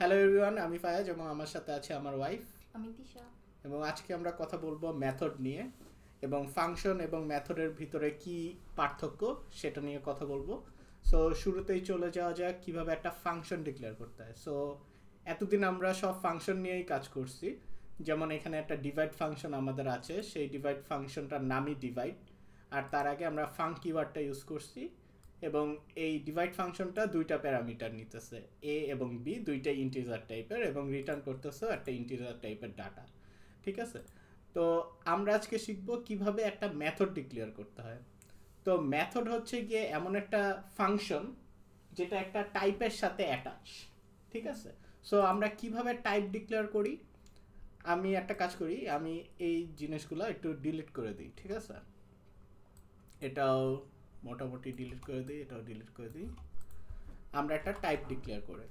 Hello everyone, আমি ফায়াজ এবং আমার সাথে আছে আমার ওয়াইফ। আমি তিশা। এবং আজকে আমরা কথা বলবো মেথড নিয়ে এবং ফাংশন এবং মেথডের ভিতরে কি পার্থক্য সেটা নিয়ে কথা বলবো। সো শুরুতেই চলে যাওয়া যাক কিভাবে একটা ফাংশন ডিক্লেয়ার করতে হয়। সো এতদিন আমরা সব ফাংশন নিয়েই কাজ করছি, যেমন এখানে একটা ডিভাইড ফাংশন আমাদের আছে, সেই ডিভাইড ফাংশনটার নামই ডিভাইড। আর তার আগে আমরা ফাং কিওয়ার্ডটা ইউজ করছি এবং এই ডিভাইড ফাংশনটা দুইটা প্যারামিটার নিতেছে, এ এবং বি, দুইটাই ইন্টিজার টাইপের, এবং রিটার্ন করতেছে একটা ইন্টিজার টাইপের ডাটা। ঠিক আছে, তো আমরা আজকে শিখব কিভাবে একটা মেথড ডিক্লেয়ার করতে হয়। তো মেথড হচ্ছে গিয়ে এমন একটা ফাংশন যেটা একটা টাইপের সাথে অ্যাটাচ। ঠিক আছে, সো আমরা কিভাবে টাইপ ডিক্লেয়ার করি, আমি একটা কাজ করি, আমি এই জিনিসগুলো একটু ডিলিট করে দিই। ঠিক আছে, এটাও মোটামুটি ডিলিট করে দিই, এটাও ডিলিট করে দিই। আমরা একটা টাইপ ডিক্লেয়ার করে,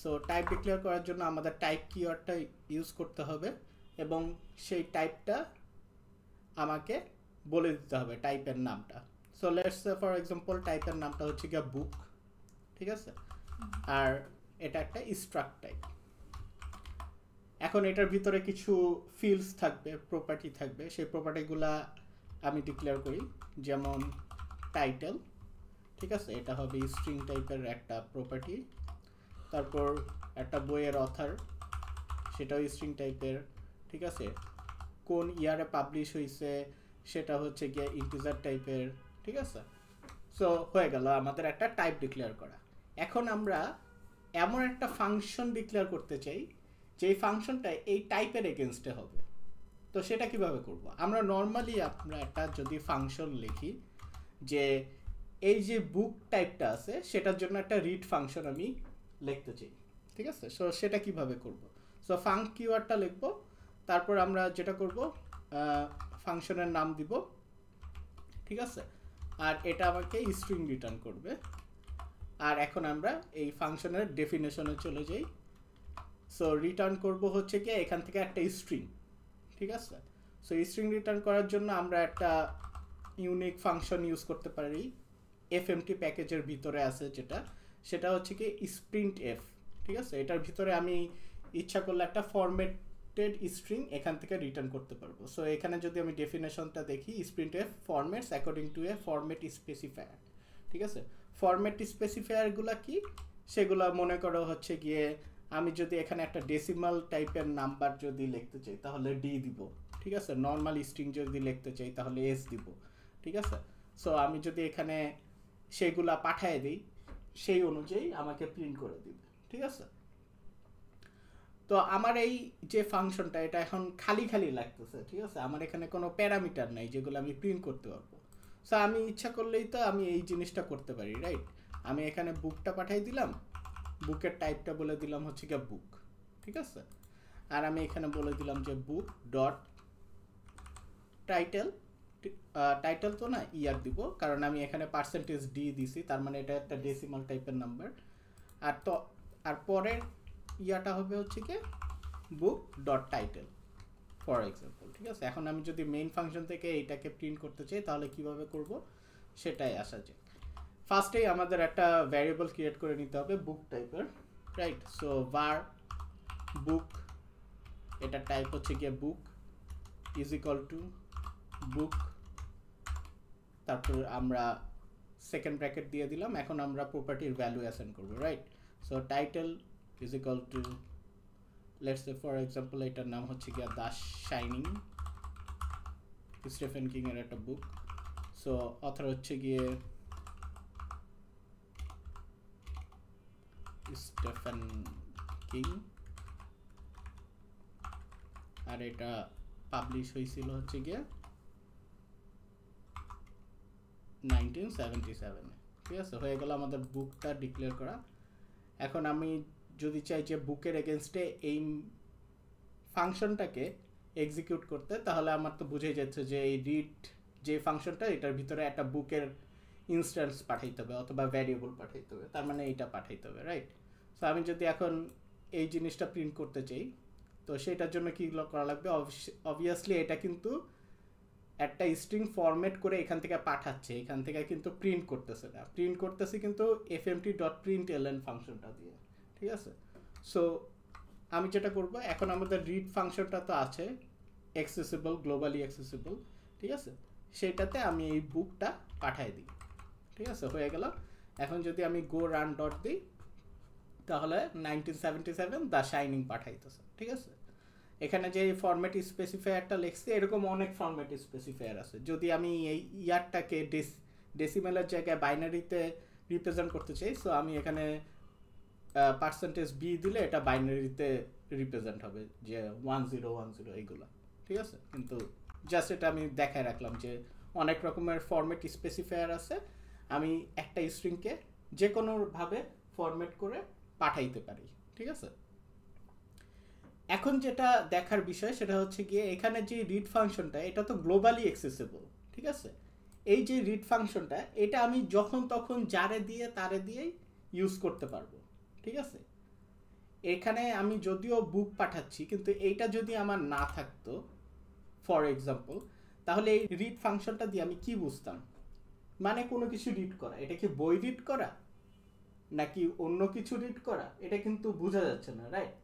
সো টাইপ ডিক্লেয়ার করার জন্য আমাদের টাইপ কিওয়ার্ডটা ইউজ করতে হবে এবং সেই টাইপটা আমাকে বলে দিতে হবে টাইপের নামটা। So let's say for example টাইপের নামটা হচ্ছে গিয়ে বুক। ঠিক আছে, আর এটা একটা স্ট্রাক্ট টাইপ। এখন এটার ভিতরে কিছু ফিল্ডস থাকবে, প্রপার্টি থাকবে, সেই প্রপার্টিগুলা আমি ডিক্লেয়ার করি, যেমন টাইটেল। ঠিক আছে, এটা হবে স্ট্রিং টাইপের একটা প্রপার্টি। তারপর একটা বইয়ের অথার, সেটাও স্ট্রিং টাইপের। ঠিক আছে, কোন ইয়ারে পাবলিশ হয়েছে সেটা হচ্ছে গিয়ে ইন্টিজার টাইপের। ঠিক আছে, সো হয়ে গেল আমাদের একটা টাইপ ডিক্লেয়ার করা। এখন আমরা এমন একটা ফাংশন ডিক্লেয়ার করতে চাই যেই ফাংশনটা এই টাইপের এগেনস্টে হবে। তো সেটা কিভাবে করব? আমরা নর্মালি আমরা একটা যদি ফাংশন লিখি যে এই যে বুক টাইপটা আছে সেটার জন্য একটা রিড ফাংশন আমি লিখতে চাই। ঠিক আছে, সো সেটা কিভাবে করব? সো ফাং কিওয়ার্ডটা লিখবো, তারপর আমরা যেটা করব ফাংশনের নাম দিব। ঠিক আছে, আর এটা আমাকে স্ট্রিং রিটার্ন করবে। আর এখন আমরা এই ফাংশনের ডেফিনেশনে চলে যাই। সো রিটার্ন করব হচ্ছে কি এখান থেকে একটা স্ট্রিং। ঠিক আছে, সো স্ট্রিং রিটার্ন করার জন্য আমরা একটা ইউনিক ফাংশন ইউজ করতে পারি, এফএমটি প্যাকেজের ভিতরে আছে যেটা, সেটা হচ্ছে কি স্প্রিন্ট এফ। ঠিক আছে, এটার ভিতরে আমি ইচ্ছা করলে একটা ফরম্যাটেড স্ট্রিং এখান থেকে রিটার্ন করতে পারবো। সো এখানে যদি আমি ডেফিনেশনটা দেখি, sprint F formats according to A format specifier. ঠিক আছে, ফরম্যাট স্পেসিফায়ারগুলো কি, সেগুলো মনে করো হচ্ছে গিয়ে আমি যদি এখানে একটা ডেসিমাল টাইপের নাম্বার যদি লিখতে চাই তাহলে ডি দিব। ঠিক আছে, নর্মাল স্ট্রিং যদি লিখতে চাই তাহলে এস দিব। ঠিক আছে, সো আমি যদি এখানে সেইগুলা পাঠিয়ে দিই সেই অনুযায়ী আমাকে প্রিন্ট করে দিবে। ঠিক আছে, তো আমার এই যে ফাংশনটা এটা এখন খালি খালি লাগতেছে। ঠিক আছে, আমার এখানে কোনো প্যারামিটার নাই যেগুলো আমি প্রিন্ট করতে পারবো। সো আমি ইচ্ছা করলেই তো আমি এই জিনিসটা করতে পারি, রাইট? আমি এখানে বুকটা পাঠিয়ে দিলাম, বুকের টাইপটা বলে দিলাম হচ্ছে গিয়ে বুক। ঠিক আছে, আর আমি এখানে বলে দিলাম যে বুক ডট টাইটেল। টাইটেল তো না, ইয়ার দিব, কারণ আমি এখানে পার্সেন্টেজ ডি দিছি, তার মানে এটা একটা ডেসিমাল টাইপের নাম্বার। আর তো আর পরের ইয়াটা হবে হচ্ছে কি বুক ডট টাইটেল ফর এক্সাম্পল। ঠিক আছে, এখন আমি যদি মেইন ফাংশন থেকে এইটাকে প্রিন্ট করতে চাই তাহলে কিভাবে করব সেটাই আসা যায়। ফার্স্টেই আমাদের একটা ভ্যারিয়েবল ক্রিয়েট করে নিতে হবে বুক টাইপের, রাইট? সো var বুক, এটা টাইপ হচ্ছে গিয়ে বুক, ইজ ইকুয়াল টু বুক, তারপর আমরা সেকেন্ড ব্র্যাকেট দিয়ে দিলাম। এখন আমরা প্রপার্টির ভ্যালু অ্যাসাইন করব, right? So title is equal two, let's say for example এটার নাম হচ্ছে গিয়ে দ্য শাইনিং, স্টিফেন কিং এর একটা বুক। সো অথর হচ্ছে গিয়ে স্টিফেন কিং, আর এটা পাবলিশ হয়েছিল হচ্ছে গিয়ে 1977। ঠিক আছে, হয়ে গেল আমাদের বুকটা ডিক্লেয়ার করা। এখন আমি যদি চাই যে বুকের এগেনস্টে এই ফাংশনটাকে এক্সিকিউট করতে, তাহলে আমার তো বুঝেই যাচ্ছে যে এই রিড যে ফাংশনটা এটার ভিতরে একটা বুকের ইনস্ট্যান্স পাঠাইতে হবে অথবা ভ্যারিয়েবল পাঠাইতে হবে, তার মানে এইটা পাঠাইতে হবে, রাইট? সো আমি যদি এখন এই জিনিসটা প্রিন্ট করতে চাই তো সেটার জন্য কী করা লাগবে? অবভিয়াসলি এটা কিন্তু একটা স্ট্রিং ফরম্যাট করে এখান থেকে পাঠাচ্ছে, এখান থেকে কিন্তু প্রিন্ট করতেছে না, প্রিন্ট করতেছে কিন্তু এফএমটি ডট প্রিন্ট এলএন ফাংশনটা দিয়ে। ঠিক আছে, সো আমি যেটা করব, এখন আমাদের রিড ফাংশনটা তো আছে, অ্যাক্সেসিবল, গ্লোবালি অ্যাক্সেসিবল, ঠিক আছে, সেটাতে আমি এই বুকটা পাঠাই দিই, ঠিক আছে, হয়ে গেল। এখন যদি আমি গো রান ডট দিই, তাহলে 1977 দ্য শাইনিং পাঠাইতেছে, ঠিক আছে। এখানে যে ফরম্যাট স্পেসিফায়ারটা লিখছি, এরকম অনেক ফরম্যাট স্পেসিফায়ার আছে। যদি আমি এই ইয়ারটাকে ডেসিমেলের জায়গায় বাইনারিতে রিপ্রেজেন্ট করতে চাই, সো আমি এখানে %b দিলে এটা বাইনারিতে রিপ্রেজেন্ট হবে, যে 1010 এইগুলো, ঠিক আছে। কিন্তু জাস্ট এটা আমি দেখায় রাখলাম যে অনেক রকমের ফরম্যাট স্পেসিফায়ার আছে, আমি একটা স্ট্রিংকে যে কোনোভাবে ফরম্যাট করে পাঠাইতে পারি, ঠিক আছে। এখন যেটা দেখার বিষয় সেটা হচ্ছে গিয়ে এখানে যে রিড ফাংশনটা, এটা তো গ্লোবালি অ্যাক্সেসিবল, ঠিক আছে। এই যে রিড ফাংশনটা, এটা আমি যখন তখন যারে দিয়ে তারে দিয়েই ইউজ করতে পারবো, ঠিক আছে। এখানে আমি যদিও বুক পাঠাচ্ছি, কিন্তু এইটা যদি আমার না থাকতো ফর এক্সাম্পল, তাহলে এই রিড ফাংশনটা দিয়ে আমি কি বুঝতাম, মানে কোনো কিছু রিড করা, এটা কি বই রিড করা নাকি অন্য কিছু রিড করা, এটা কিন্তু বোঝা যাচ্ছে না, রাইট।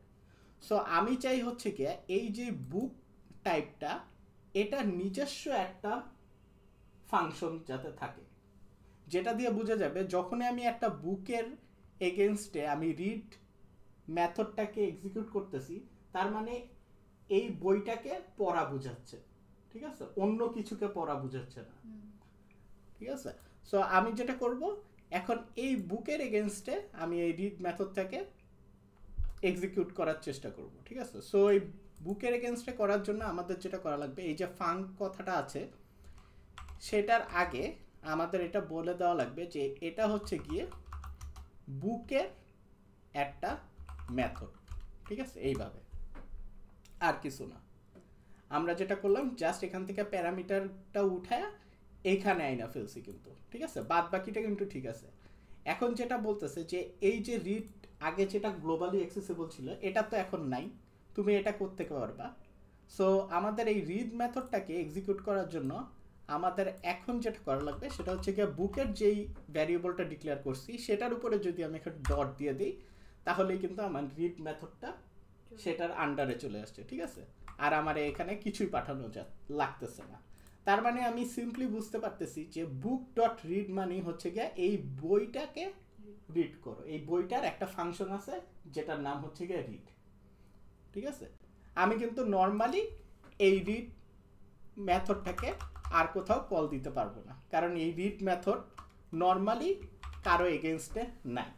সো আমি চাই হচ্ছে কি এই যে বুক টাইপটা, এটা নিজস্ব একটা ফাংশন যাতে থাকে, যেটা দিয়ে বোঝা যাবে যখনই আমি একটা বুকের এগেনস্টে আমি রিড মেথডটাকে এক্সিকিউট করতেছি, তার মানে এই বইটাকে পড়া বোঝাচ্ছে, ঠিক আছে, অন্য কিছুকে পড়া বোঝাচ্ছে না, ঠিক আছে। সো আমি যেটা করব, এখন এই বুকের এগেনস্টে আমি এই রিড মেথডটাকে এক্সিকিউট করার চেষ্টা করব, ঠিক আছে। সো এই বুকের এগেনস্টে করার জন্য আমাদের যেটা করা লাগবে, এই যে ফাঙ্ক কথাটা আছে সেটার আগে আমাদের এটা বলে দেওয়া লাগবে যে এটা হচ্ছে গিয়ে বুকের একটা মেথড, ঠিক আছে, এইভাবে, আর কিছু না। আমরা যেটা করলাম জাস্ট এখান থেকে প্যারামিটারটা উঠায় এইখানে আইনা ফেলছি কিন্তু, ঠিক আছে, বাদ বাকিটা কিন্তু ঠিক আছে। এখন যেটা বলতেছে যে এই যে রিড আগে যেটা গ্লোবালি অ্যাক্সেসিবল ছিল, এটা তো এখন নাই, তুমি এটা করতে পারবা। সো আমাদের এই রিড মেথডটাকে এক্সিকিউট করার জন্য আমাদের এখন যেটা করা লাগবে সেটা হচ্ছে গিয়ে বুকের যেই ভ্যারিয়েবলটা ডিক্লেয়ার করছি সেটার উপরে যদি আমি একটা ডট দিয়ে দিই, তাহলেই কিন্তু আমার রিড মেথডটা সেটার আন্ডারে চলে আসছে, ঠিক আছে। আর আমার এখানে কিছুই পাঠানো লাগতেছে না। তার মানে আমি সিম্পলি বুঝতে পারতেছি যে বুক ডট রিড মানে হচ্ছে গিয়ে এই বইটাকে রিড করো, এই বইটার একটা ফাংশন আছে যেটার নাম হচ্ছে গিয়ে রিড, ঠিক আছে। আমি কিন্তু নর্মালি এই রিড মেথডটাকে আর কোথাও কল দিতে পারবো না, কারণ এই রিড মেথড নর্মালি কারো এগেনস্টে নাই,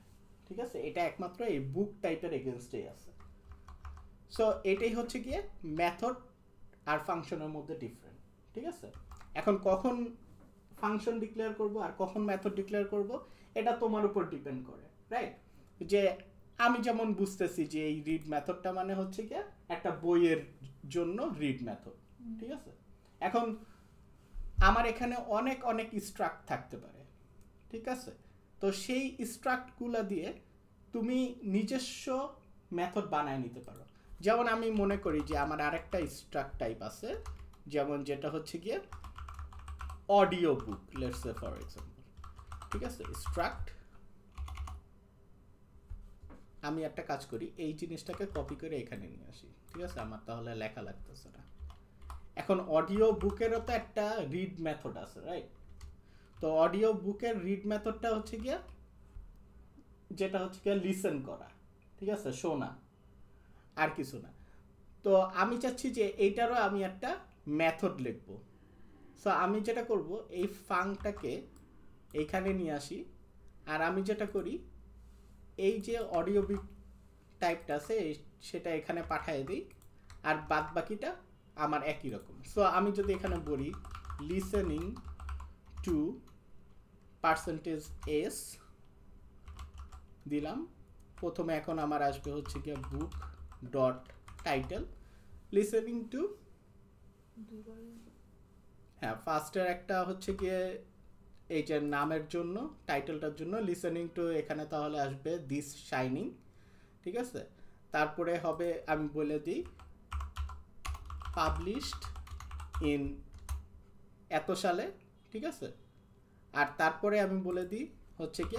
ঠিক আছে, এটা একমাত্র এই বুক টাইপের এগেনস্টেই আছে। সো এটাই হচ্ছে গিয়ে মেথড আর ফাংশনের মধ্যে ডিফারেন্ট, ঠিক আছে। এখন কখন ফাংশন ডিক্লেয়ার করব আর কখন মেথড ডিক্লেয়ার করব, এটা তোমার উপর ডিপেন্ড করে, রাইট। যে আমি যেমন বুঝতেছি যে এই রিড মেথডটা মানে হচ্ছে কি একটা বইয়ের জন্য রিড মেথড, ঠিক আছে। এখন আমার এখানে অনেক অনেক স্ট্রাক্ট থাকতে পারে, ঠিক আছে। তো সেই স্ট্রাক্টগুলো দিয়ে তুমি নিজস্ব মেথড বানায় নিতে পারো। যেমন আমি মনে করি যে আমার আরেকটা স্ট্রাক্ট টাইপ আছে, যেমন যেটা হচ্ছে গিয়ে audio book, let's say for example, ঠিক আছে, স্ট্রাক্ট। আমি একটা কাজ করি, এই জিনিসটাকে কপি করে এখানে নিয়ে আসি, ঠিক আছে, আমার তাহলে লেখা লাগতেছে না। এখন অডিও বুকেরও তো একটা রিড মেথড আছে, রাইট। তো অডিও বুকের রিড মেথডটা হচ্ছে গিয়ে যেটা হচ্ছে গিয়ে লিসেন করা, ঠিক আছে, শোনা, আর কিছু না। তো আমি চাচ্ছি যে এইটারও আমি একটা মেথড লিখব। সো আমি যেটা করব, এই ফাংটাকে এইখানে নিয়ে আসি, আর আমি যেটা করি এই যে অডিও বুক টাইপটা আছে সেটা এখানে পাঠিয়ে দিই, আর বাদ বাকিটা আমার একই রকম। সো আমি যদি এখানে বলি লিসেনিং টু %s দিলাম, প্রথমে এখন আমার আসবে হচ্ছে গিয়ে বুক ডট টাইটেল লিসেনিং টু, হ্যাঁ, ফার্স্টের একটা হচ্ছে গিয়ে এই যে নামের জন্য, টাইটেলটার জন্য লিসেনিং টু, এখানে তাহলে আসবে দিস শাইনিং, ঠিক আছে। তারপরে হবে আমি বলে দিই পাবলিশড ইন এত সালে, ঠিক আছে। আর তারপরে আমি বলে দিই হচ্ছে কি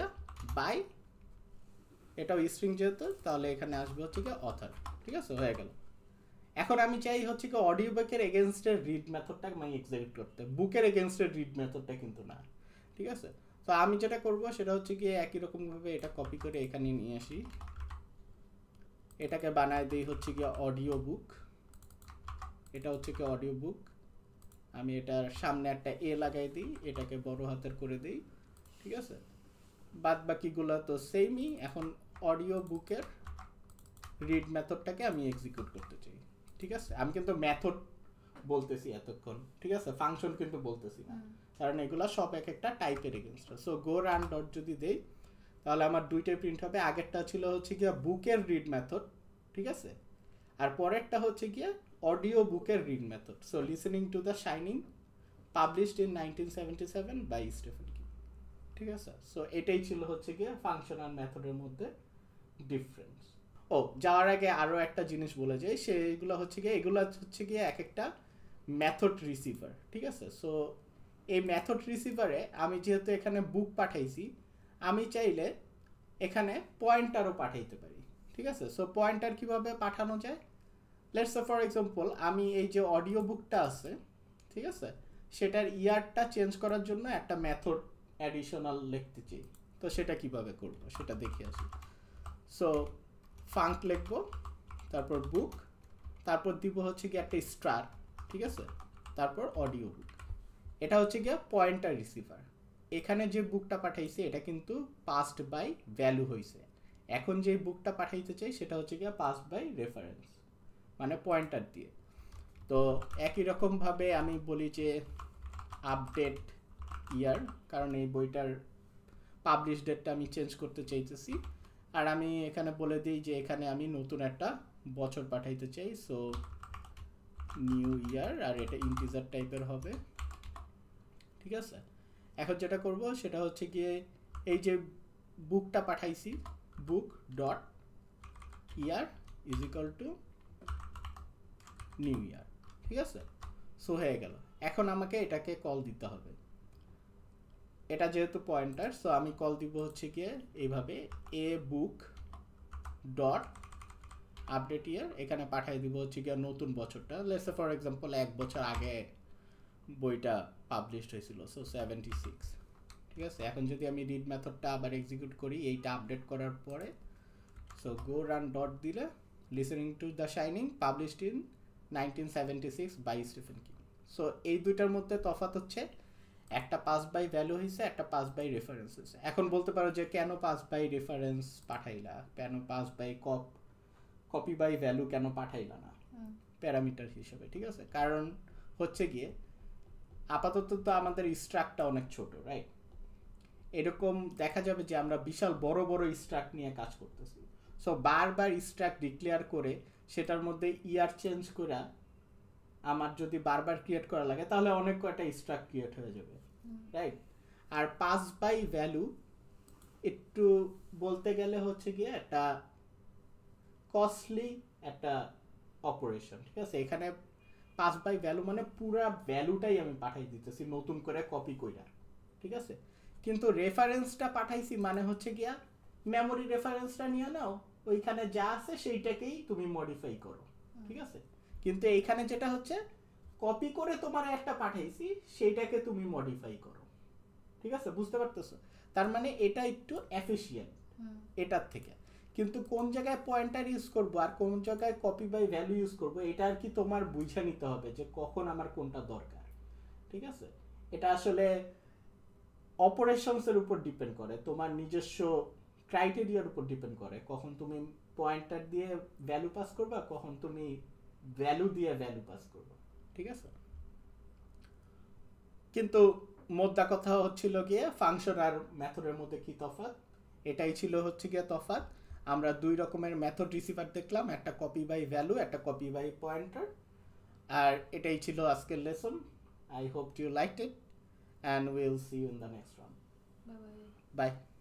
বাই এটাও স্ট্রিং যেহেতু তাহলে এখানে আসবে হচ্ছে কি অথর। ঠিক আছে, হয়ে গেল। এখন আমি চাই হচ্ছে কি অডিও বুকের এগেনস্টের রিড মেথডটা আমি এক্সিকিউট করতে, বুকের এগেনস্টের রিড মেথডটা কিন্তু না। ঠিক আছে, তো আমি যেটা করব সেটা হচ্ছে কি একই রকমভাবে এটা কপি করে এখানে নিয়ে আসি, এটাকে বানায় দিই হচ্ছে কি অডিও বুক। এটা হচ্ছে কি অডিও বুক, আমি এটার সামনে একটা এ লাগাই দিই, এটাকে বড় হাতের করে দিই। ঠিক আছে, বাদ বাকিগুলো তো সেমই। এখন অডিও বুকের রিড মেথডটাকে আমি এক্সিকিউট করতে চাই। ঠিক আছে, আমি কিন্তু মেথড বলতেছি এতক্ষণ, ঠিক আছে, ফাংশন কিন্তু বলতেছি না, কারণ এগুলা সব এক একটা টাইপের against. So go run dot যদি দেই তাহলে আমার দুইটাই প্রিন্ট হবে। আগেরটা ছিল হচ্ছে গিয়া বুকের রিড মেথড, ঠিক আছে, আর পরেরটা হচ্ছে গিয়া অডিও বুকের read method. So listening to the Shining published in 1977 by Stephen King. ঠিক আছে, সো এটাই ছিল হচ্ছে গিয়ে ফাংশন আর মেথডের মধ্যে ডিফারেন্স। ও, যাওয়ার আগে আরো একটা জিনিস বলে যাই, সেগুলো হচ্ছে গিয়ে এগুলো হচ্ছে গিয়ে এক একটা মেথড রিসিভার। ঠিক আছে, সো এই মেথড রিসিভারে আমি যেহেতু এখানে বুক পাঠাইছি, আমি চাইলে এখানে পয়েন্টারও পাঠাইতে পারি। ঠিক আছে, সো পয়েন্টার কিভাবে পাঠানো যায়, লেটস সে ফর এক্সাম্পল আমি এই যে অডিও বুকটা আছে, ঠিক আছে, সেটার ইয়ারটা চেঞ্জ করার জন্য একটা মেথড অ্যাডিশনাল লিখতে চাই। তো সেটা কিভাবে করব সেটা দেখে আসি। সো ফাঙ্ক লিখবো, তারপর বুক, তারপর দিব হচ্ছে কি একটা স্টার, ঠিক আছে, তারপর অডিও বুক। এটা হচ্ছে গিয়ে পয়েন্টার রিসিভার। এখানে যে বুকটা পাঠাইছে এটা কিন্তু পাসড বাই ভ্যালু হয়েছে। এখন যে বুকটা পাঠাইতে চাই সেটা হচ্ছে গিয়ে পাসড বাই রেফারেন্স, মানে পয়েন্টার দিয়ে। তো একই রকমভাবে আমি বলি যে আপডেট ইয়ার, কারণ এই বইটার পাবলিশ ডেটটা আমি চেঞ্জ করতে চাইতেছি। আর আমি এখানে বলে দিই যে এখানে আমি নতুন একটা বছর পাঠাইতে চাই, সো নিউ ইয়ার, আর এটা ইন্টিজার টাইপের হবে। ঠিক আছে, এখন যেটা করব সেটা হচ্ছে গিয়ে এই যে বুকটা পাঠাইছি, book dot year is equal to new year. ঠিক আছে, সো হয়ে গেল। এখন আমাকে এটাকে কল দিতে হবে, এটা যেহেতু পয়েন্টার, সো আমি কল দিব হচ্ছে গিয়ে এইভাবে এ বুক ডট আপডেট ইয়ার, এখানে পাঠিয়ে দিব হচ্ছে গিয়ে নতুন বছরটা। লেটস সে ফর এক্সাম্পল 1 বছর আগে বইটা পাবলিশড হয়েছিল, সো 76। ঠিক আছে, এখন যদি আমি রিড মেথডটা আবার এক্সিকিউট করি এইটা আপডেট করার পরে, সো গো রান ডট দিলে listening to the Shining published in 1976 by Stephen King. So এই দুইটার মধ্যে তফাৎ হচ্ছে একটা পাস বাই ভ্যালু হয়েছে, একটা পাস বাই রেফারেন্স হয়েছে। এখন বলতে পারো যে কেন পাস বাই রেফারেন্স পাঠাইলা, কেন pass by copy by value কেন পাঠাইলা না প্যারামিটার হিসেবে। ঠিক আছে, কারণ হচ্ছে গিয়ে আপাতত তো আমাদের স্ট্রাকটা অনেক ছোট, রাইট? এরকম দেখা যাবে যে আমরা বিশাল বড় বড় স্ট্রাক নিয়ে কাজ করতেছি, সো বারবার স্ট্রাক ডিক্লেয়ার করে সেটার মধ্যে ইয়ার চেঞ্জ করে আমার যদি বারবার ক্রিয়েট করা লাগে তাহলে অনেক কয়টা স্ট্রাক ক্রিয়েট হয়ে যাবে, রাইট? আর পাস বাই ভ্যালু একটু বলতে গেলে হচ্ছে গিয়ে একটা কস্টলি একটা অপারেশন। ঠিক আছে, এখানে পাস বাই ভ্যালু মানে পুরা ভ্যালুটাই আমি পাঠাই দিতেছি নতুন করে কপি কইরা। ঠিক আছে, কিন্তু রেফারেন্সটা পাঠাইছি মানে হচ্ছে গিয়া মেমোরি রেফারেন্সটা নিয়ে নাও, ওইখানে যা আছে সেইটাকেই তুমি মডিফাই করো। ঠিক আছে, কিন্তু এইখানে যেটা হচ্ছে কপি করে তোমার একটা পাঠাইছি সেইটাকে তুমি মডিফাই করো। ঠিক আছে, বুঝতে পারতেছো? তার মানে এটা একটু এফিশিয়েন্ট এটার থেকে। কিন্তু কোন জায়গায় পয়েন্টার ইউজ করব আর কোন জায়গায় কপি বাই ভ্যালু ইউজ করব এটা আর কি তোমার বুঝে নিতে হবে যে কখন আমার কোনটা দরকার। ঠিক আছে, এটা আসলে অপারেশনস এর উপর ডিপেন্ড করে, তোমার নিজস্ব ক্রাইটেরিয়ার উপর ডিপেন্ড করে কখন তুমি পয়েন্টার দিয়ে ভ্যালু পাস করবা, কখন তুমি ভ্যালু দিয়ে ভ্যালু পাস করবা। ঠিক আছে, কিন্তু মোদ্দা কথা হচ্ছিল গিয়ে ফাংশন আর মেথডের মধ্যে কি তফাৎ, এটাই ছিল হচ্ছে গিয়ে তফাৎ। আমরা দুই রকমের মেথড রিসিভার দেখলাম, একটা কপি বাই ভ্যালু, একটা কপি বাই পয়েন্টার। আর এটাই ছিল আজকের lesson. I hope you liked it and we'll see you in the next one. Bye bye. Bye.